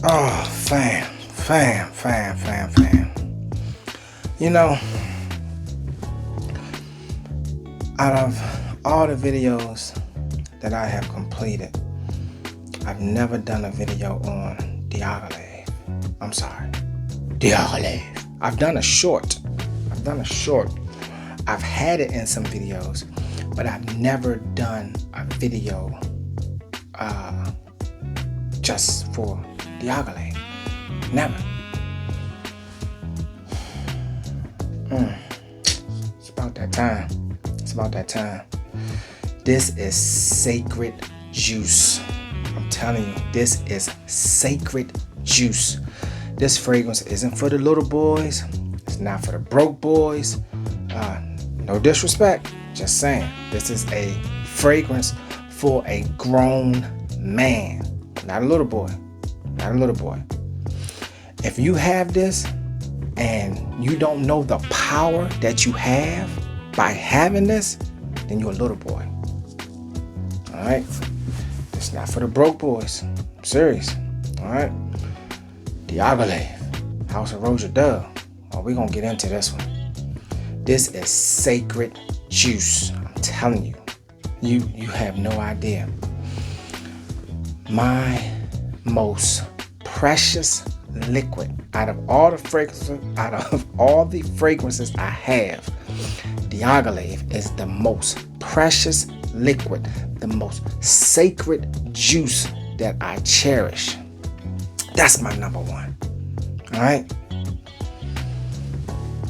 Oh, fam. You know, out of all the videos that I have completed, I've never done a video on Diaghilev. I'm sorry, Diaghilev. I've done a short. I've had it in some videos, but I've never done a video just for Diaghilev. Never. It's about that time. This is sacred juice. I'm telling you, this is sacred juice. This fragrance isn't for the little boys. It's not for the broke boys. No disrespect, just saying. This is a fragrance for a grown man, not a little boy. If you have this and you don't know the power that you have by having this, then you're a little boy. All right? It's not for the broke boys. I'm serious. All right? Diaghilev, House of Roja Dove. Oh, we're going to get into this one. This is sacred juice. I'm telling you. You have no idea. My most precious liquid out of all the fragrances I have, Diaghilev is the most precious liquid, the most sacred juice that I cherish. That's my number one. All right.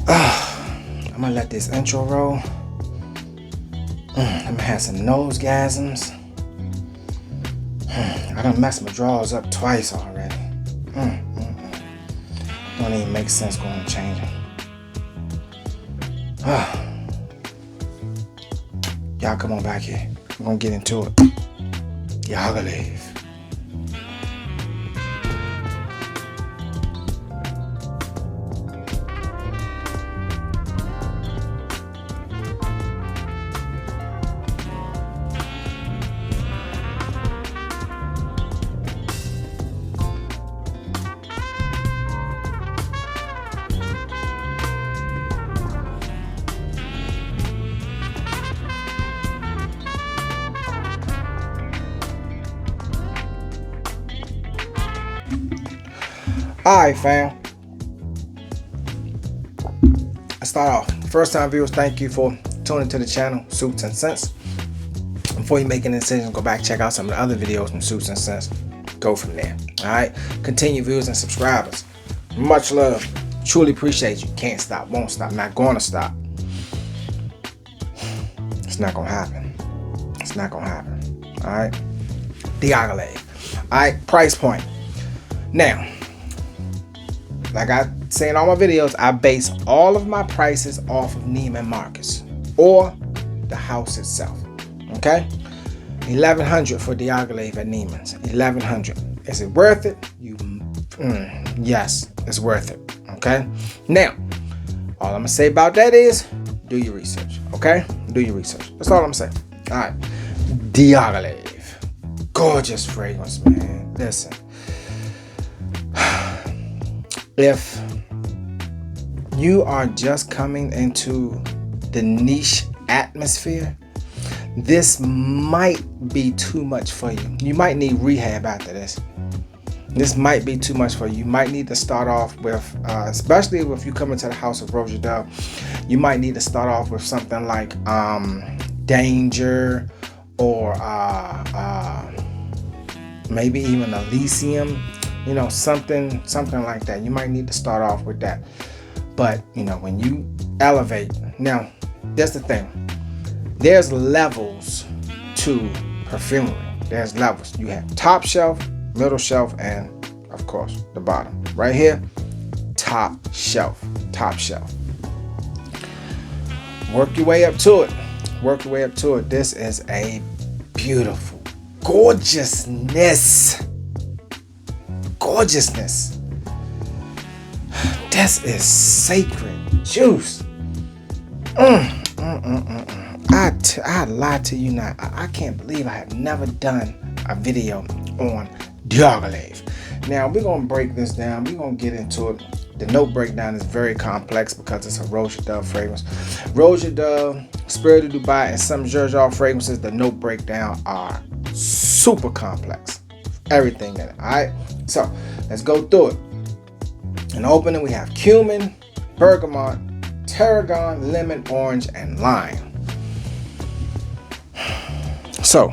I'm gonna let this intro roll. I'm gonna have some nosegasms. I done messed my drawers up twice already. Don't even make sense going and changing. Y'all come on back here. I'm gonna get into it. Diaghilev. Alright, fam. I start off. First time viewers, thank you for tuning to the channel, Suits and Scents. Before you make any decisions, go back, check out some of the other videos from Suits and Scents. Go from there. Alright? Continue viewers and subscribers. Much love. Truly appreciate you. Can't stop, won't stop, not gonna stop. It's not gonna happen. Alright? Diaghilev. Alright, price point. Now, like I say in all my videos, I base all of my prices off of Neiman Marcus or the house itself. Okay, $1,100 for Diaghilev at Neiman's. $1,100. Is it worth it? Yes, it's worth it. Okay. Now, all I'm gonna say about that is, do your research. Okay, do your research. That's all I'm saying. All right, Diaghilev, gorgeous fragrance, man. Listen. If you are just coming into the niche atmosphere, this might be too much for you. You might need rehab after this. This might be too much for you. You might need to start off with, especially if you come into the House of Roja Dove, you might need to start off with something like Danger or maybe even Elysium. You know, something like that. You might need to start off with that. But, you know, when you elevate, now, that's the thing. There's levels to perfumery. There's levels. You have top shelf, middle shelf, and, of course, the bottom. Right here, top shelf. Work your way up to it. This is a beautiful gorgeousness. This is sacred juice. I lied to you not. I can't believe I have never done a video on Diaghilev. Now we're gonna break this down. We're gonna get into it. The note breakdown is very complex because it's a Roja Dove fragrance. Roja Dove, Spirit of Dubai, and some Sergei fragrances, the note breakdown are super complex. Everything in it. Alright, so let's go through it. In the opening, we have cumin, bergamot, tarragon, lemon, orange, and lime. So,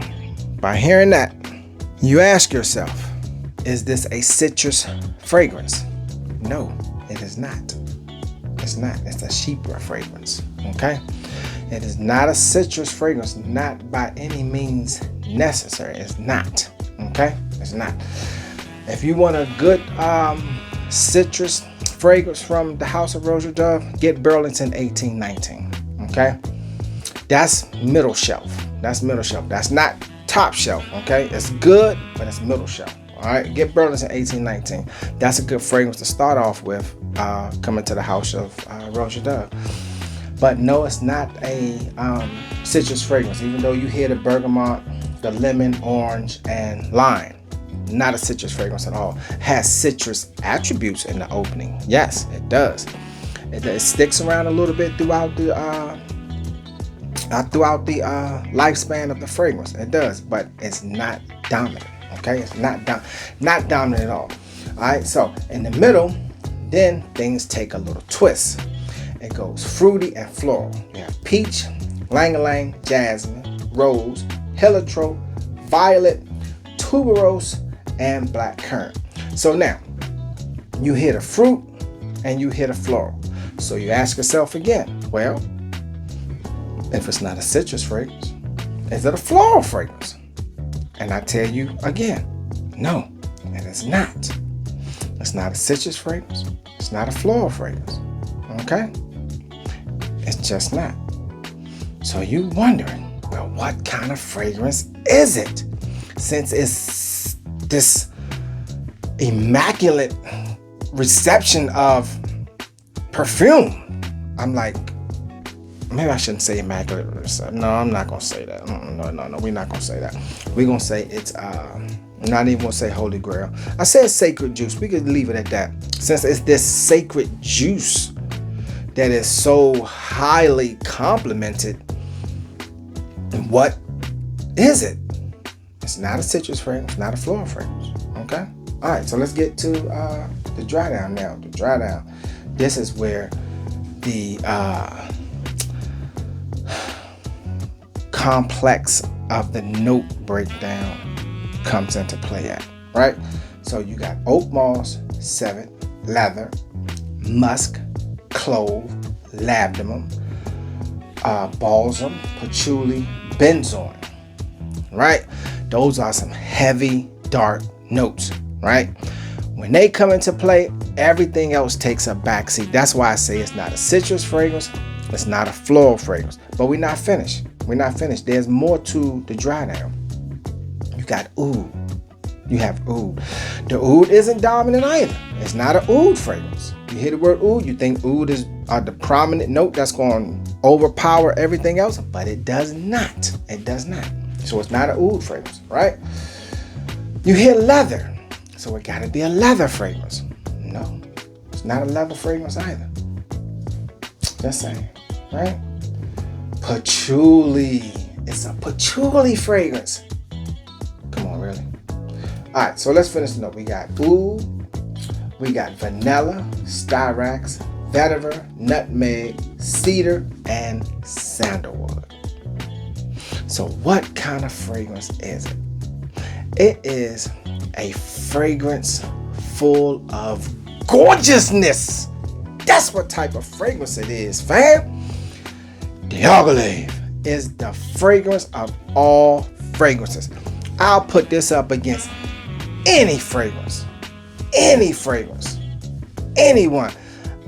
by hearing that, you ask yourself, is this a citrus fragrance? No, it is not. It's not. It's a Chypre fragrance. Okay? It is not a citrus fragrance, not by any means necessary. It's not. Okay? It's not. If you want a good citrus fragrance from the House of Roja Dove, get Burlington 1819. Okay? That's middle shelf. That's middle shelf. That's not top shelf. Okay? It's good, but it's middle shelf. All right, get Burlington 1819. That's a good fragrance to start off with coming to the House of Roja Dove. But no, it's not a citrus fragrance, even though you hear the bergamot, the lemon, orange, and lime. Not a citrus fragrance at all. Has citrus attributes in the opening. Yes, it does. It sticks around a little bit throughout the lifespan of the fragrance. It does, but it's not dominant. Okay, it's not dominant at all. All right, so in the middle, then things take a little twist. It goes fruity and floral. You have peach, lang-a-lang, jasmine, rose, heliotrope, violet, tuberose, and black currant. So now you hit a fruit and you hit a floral. So you ask yourself again, well, if it's not a citrus fragrance, is it a floral fragrance? And I tell you again, no, it is not. It's not a citrus fragrance. It's not a floral fragrance. Okay? It's just not. So you wondering, well, what kind of fragrance is it? Since it's this immaculate reception of perfume, I'm like, maybe I shouldn't say immaculate. No, I'm not going to say that. No, we're not going to say that. We're going to say it's, not even going to say Holy Grail. I said sacred juice. We could leave it at that. Since it's this sacred juice that is so highly complimented, what is it? It's not a citrus fragrance, not a floral fragrance. Okay? All right, so let's get to the dry down now. The dry down. This is where the complex of the note breakdown comes into play at, right? So you got oak moss, civet, leather, musk, clove, labdanum, balsam, patchouli, benzoin, right? Those are some heavy, dark notes, right? When they come into play, everything else takes a backseat. That's why I say it's not a citrus fragrance, it's not a floral fragrance. But we're not finished. We're not finished. There's more to the dry down. You got oud. You have oud. The oud isn't dominant either. It's not an oud fragrance. You hear the word oud, you think oud is the prominent note that's going to overpower everything else, but it does not. It does not. So it's not an oud fragrance, right? You hear leather, so it got to be a leather fragrance. No, it's not a leather fragrance either. Just saying, right? Patchouli. It's a patchouli fragrance. Come on, really? All right, so let's finish the note. We got oud, we got vanilla, styrax, vetiver, nutmeg, cedar, and sandalwood. So what kind of fragrance is it? It is a fragrance full of gorgeousness. That's what type of fragrance it is, fam. Diaghilev is the fragrance of all fragrances. I'll put this up against any fragrance, anyone.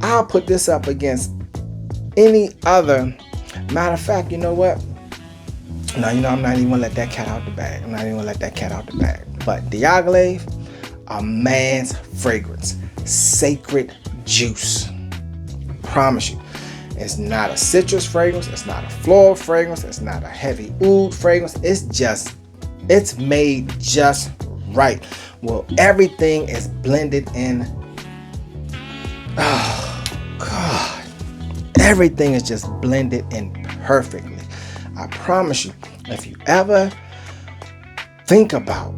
I'll put this up against any other. Matter of fact, you know what? No, I'm not even gonna let that cat out the bag. But Diaghilev, a man's fragrance, sacred juice. Promise you. It's not a citrus fragrance. It's not a floral fragrance. It's not a heavy oud fragrance. It's made just right. Well, everything is blended in. Oh, God. Everything is just blended in perfectly. I promise you, if you ever think about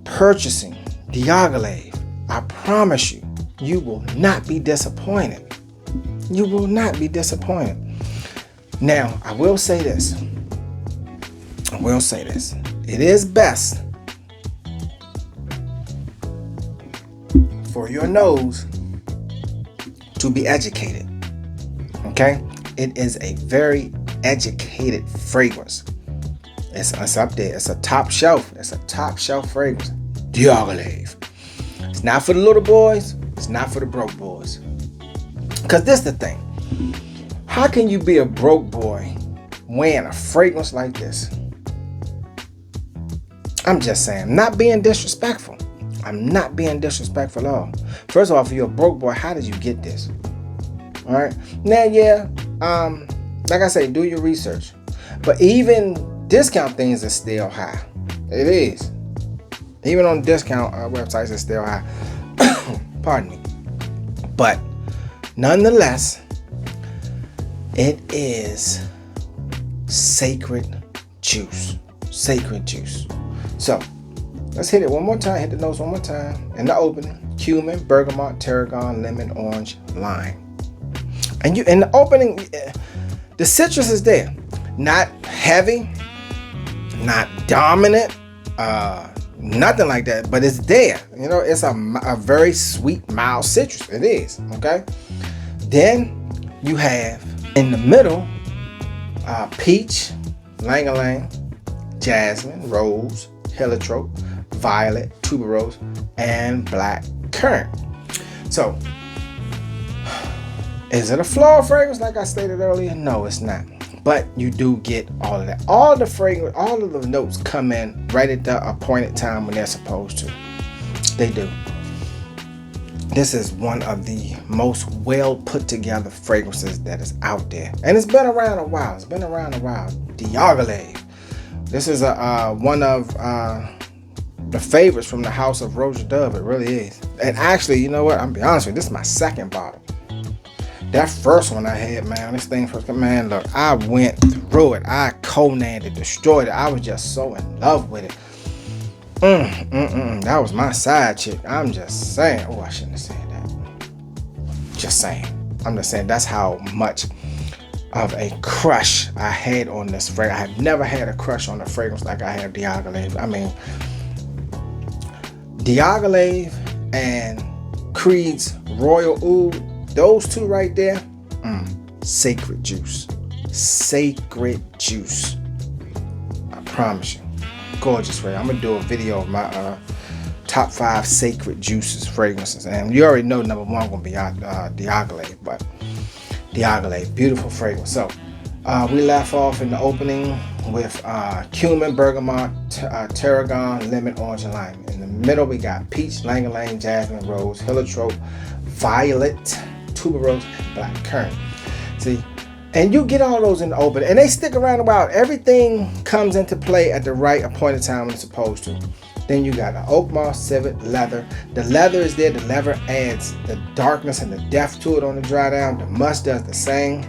purchasing Diaghilev, I promise you, you will not be disappointed. You will not be disappointed. Now, I will say this. It is best for your nose to be educated. Okay? It is a very educated fragrance. It's up there. It's a top shelf. It's a top shelf fragrance. Diaghilev. It's not for the little boys. It's not for the broke boys. Because this is the thing. How can you be a broke boy wearing a fragrance like this? I'm just saying. I'm not being disrespectful. I'm not being disrespectful at all. First of all, if you're a broke boy, how did you get this? All right. Now, yeah. Like I say, do your research. But even discount things is still high. It is. Even on discount websites, it's still high. Pardon me. But nonetheless, it is sacred juice. Sacred juice. So let's hit it one more time. Hit the notes one more time. In the opening, cumin, bergamot, tarragon, lemon, orange, lime. And you in the opening, the citrus is there. Not heavy, not dominant, nothing like that, but it's there. You know, it's a very sweet, mild citrus. It is, okay? Then you have in the middle, peach, ylang-ylang, jasmine, rose, heliotrope, violet, tuberose, and black currant. So, is it a floral fragrance like I stated earlier? No, it's not. But you do get all of that. All the fragrance, all of the notes come in right at the appointed time when they're supposed to. They do. This is one of the most well put together fragrances that is out there. And it's been around a while. Diaghilev. This is one of the favorites from the house of Roja Dove. It really is. And actually, you know what? I'm be honest with you, this is my second bottle. That first one I had, man, this thing first, man, look, I went through it. I Conanned it, destroyed it. I was just so in love with it. That was my side chick. I'm just saying. Oh, I shouldn't have said that. Just saying. I'm just saying that's how much of a crush I had on this fragrance. I have never had a crush on a fragrance like I have Diaghilev. I mean, Diaghilev and Creed's Royal Oud, those two right there, sacred juice. Sacred juice. I promise you. Gorgeous fragrance. I'm going to do a video of my top 5 sacred juices, fragrances. And you already know number 1 going to be Diaghilev. But Diaghilev, beautiful fragrance. So, we left off in the opening with cumin, bergamot, tarragon, lemon, orange, and lime. In the middle, we got peach, ylang-ylang, jasmine, rose, heliotrope, violet, tuberose, and black currant. See, and you get all those in the open, and they stick around a while. Everything comes into play at the right appointed time when it's supposed to. Then you got the oak moss, civet, leather. The leather is there. The leather adds the darkness and the depth to it on the dry down. The musk does the same.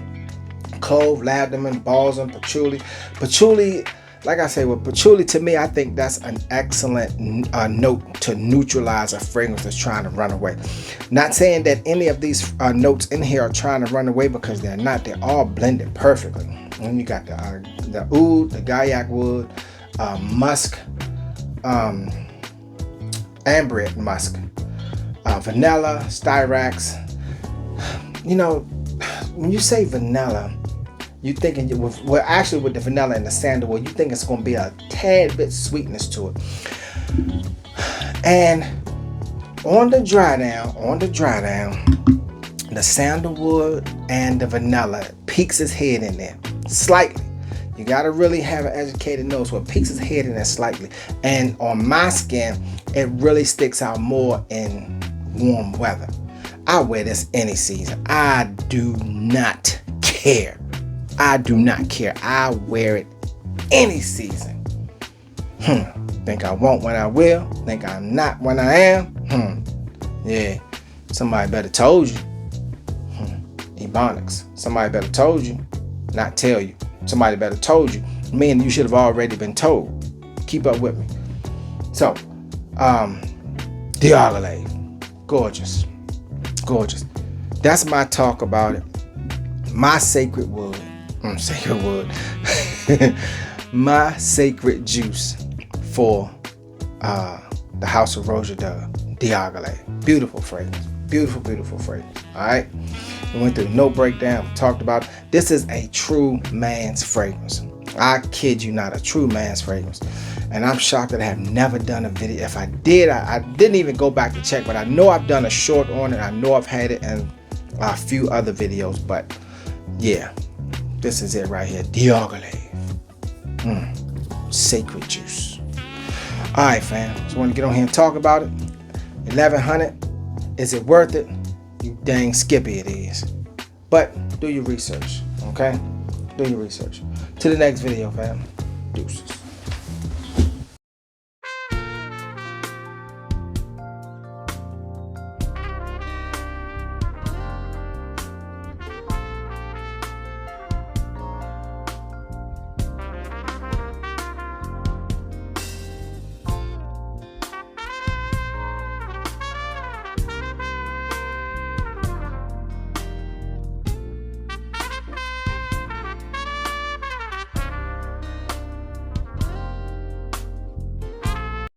Clove, lavender, balsam, patchouli. Patchouli, like I say, with patchouli, to me, I think that's an excellent note to neutralize a fragrance that's trying to run away. Not saying that any of these notes in here are trying to run away, because they're not. They're all blended perfectly. And you got the oud, the gaiac wood, musk, ambrette musk, vanilla, styrax. You know, when you say vanilla, you thinking actually with the vanilla and the sandalwood, you think it's going to be a tad bit sweetness to it. And on the dry down, the sandalwood and the vanilla peeks its head in there slightly. You got to really have an educated nose, so it peeks its head in there slightly. And on my skin, it really sticks out more in warm weather. I wear this any season. I do not care. care. I do not care. I wear it any season. Think I won't when I will. Think I'm not when I am. Yeah. Somebody better told you. Ebonics. Somebody better told you. Not tell you. Somebody better told you. Meaning you should have already been told. Keep up with me. So, Diaghilev. Gorgeous. Gorgeous. That's my talk about it. My sacred wood. Sacred wood. My sacred juice for the House of Roja Dove. Diaghilev. Beautiful fragrance. Beautiful, beautiful fragrance. Alright. We went through no breakdown. We talked about it. This is a true man's fragrance. I kid you not, a true man's fragrance. And I'm shocked that I have never done a video. If I did, I didn't even go back to check, but I know I've done a short on it. I know I've had it in a few other videos, but yeah, this is it right here. Diaghilev. Sacred juice. All right, fam. Just want to get on here and talk about it. 1100. Is it worth it? You dang skippy it is. But do your research, okay? Do your research. To the next video, fam. Deuces.